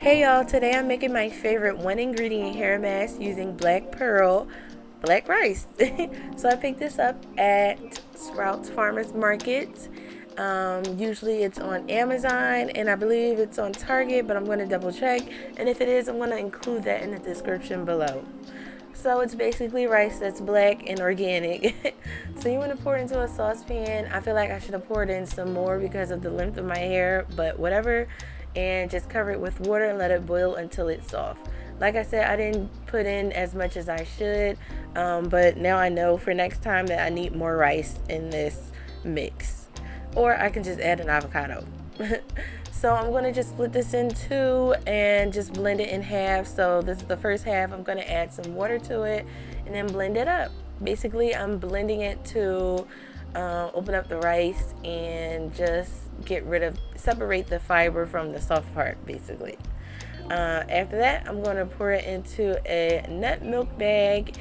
Hey y'all, today I'm making my favorite one ingredient hair mask using black pearl, black rice. So I picked this up at Sprouts Farmers Market. Usually it's on Amazon and I believe it's on Target, but I'm going to double check. And if it is, I'm going to include that in the description below. So it's basically rice that's black and organic. So you want to pour it into a saucepan. I feel like I should have poured in some more because of the length of my hair, but whatever. And just cover it with water and let it boil until it's soft. Like I said, I didn't put in as much as I should, but now I know for next time that I need more rice in this mix. Or I can just add an avocado. So I'm going to just split this in two and just blend it in half. So this is the first half. I'm going to add some water to it and then blend it up. Basically, I'm blending it to open up the rice and just separate the fiber from the soft part, basically. After that, I'm going to pour it into a nut milk bag.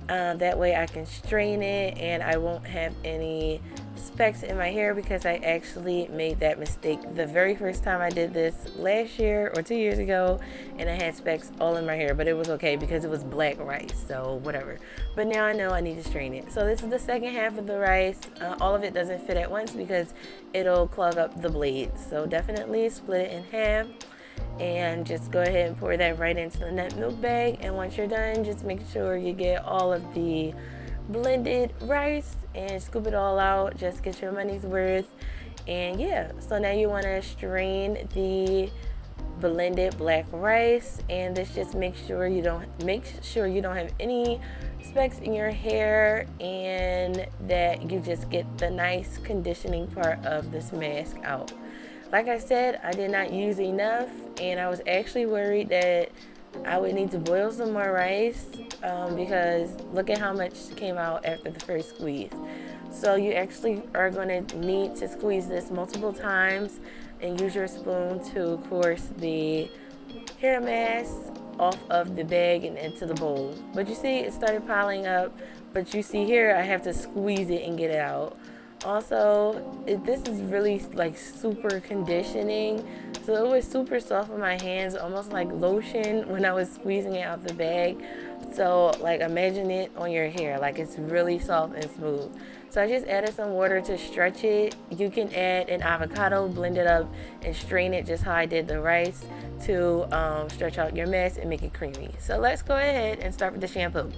That way I can strain it and I won't have any specks in my hair, because I actually made that mistake the very first time I did this last year or 2 years ago, and I had specks all in my hair, but it was okay because it was black rice, so whatever. But now I know I need to strain it. So this is the second half of the rice. All of it doesn't fit at once because it'll clog up the blades, so definitely split it in half and just go ahead and pour that right into the nut milk bag. And once you're done, just make sure you get all of the blended rice and scoop it all out. Just get your money's worth. And yeah, so now you want to strain the blended black rice, and this just make sure you don't have any specks in your hair, and that you just get the nice conditioning part of this mask out. Like I said, I did not use enough, and I was actually worried that I would need to boil some more rice, because look at how much came out after the first squeeze. So you actually are going to need to squeeze this multiple times and use your spoon to course the hair mask off of the bag and into the bowl. But you see, it started piling up, but you see here I have to squeeze it and get it out. Also, this is really like super conditioning, so it was super soft on my hands, almost like lotion when I was squeezing it out the bag. So like imagine it on your hair, like it's really soft and smooth. So I just added some water to stretch it. You can add an avocado, blend it up and strain it just how I did the rice to stretch out your mess and make it creamy. So let's go ahead and start with the shampoo.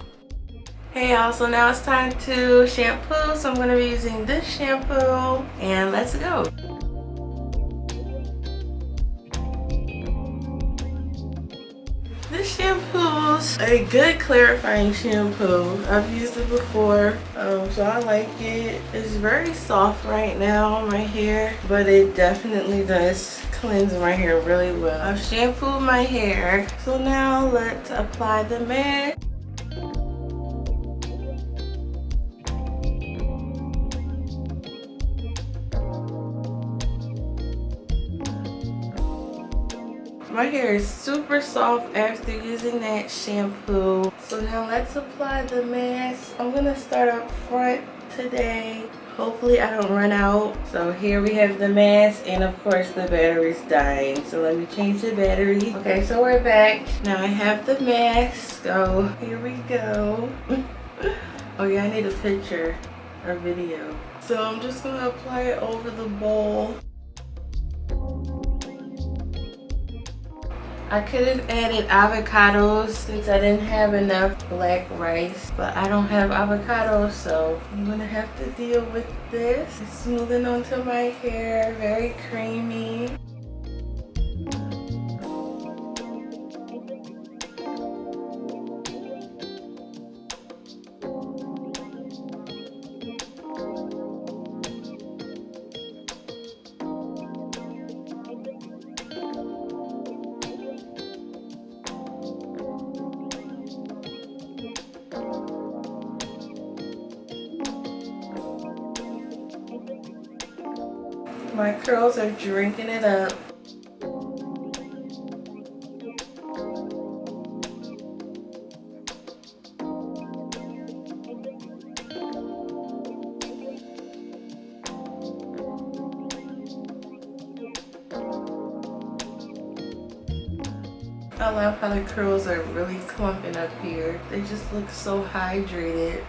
Hey y'all, so now it's time to shampoo. So I'm going to be using this shampoo, and let's go. This shampoo's a good clarifying shampoo. I've used it before, so I like it. It's very soft right now on my hair, but it definitely does cleanse my hair really well. I've shampooed my hair, so now let's apply the mask. My hair is super soft after using that shampoo. So now let's apply the mask. I'm gonna start up front today. Hopefully I don't run out. So here we have the mask, and of course the battery's dying. So let me change the battery. Okay, so we're back. Now I have the mask. So here we go. Oh yeah, I need a picture or video. So I'm just gonna apply it over the bowl. I could have added avocados since I didn't have enough black rice, but I don't have avocados, so I'm gonna have to deal with this. It's smoothing onto my hair, very creamy. My curls are drinking it up. I love how the curls are really clumping up here. They just look so hydrated.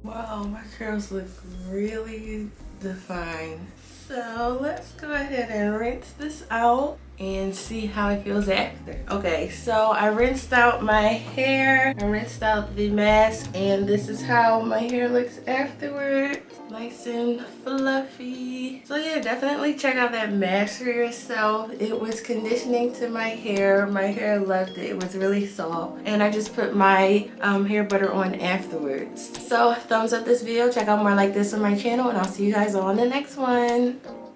Wow, my curls look really defined. So let's go ahead and rinse this out and see how it feels after. Okay, so I rinsed out my hair, I rinsed out the mask, and this is how my hair looks afterwards. Nice and fluffy. So yeah, definitely check out that mask for yourself. It was conditioning to my hair. My hair loved it. It was really soft. And I just put my hair butter on afterwards. So thumbs up this video. Check out more like this on my channel, and I'll see you guys on the next one.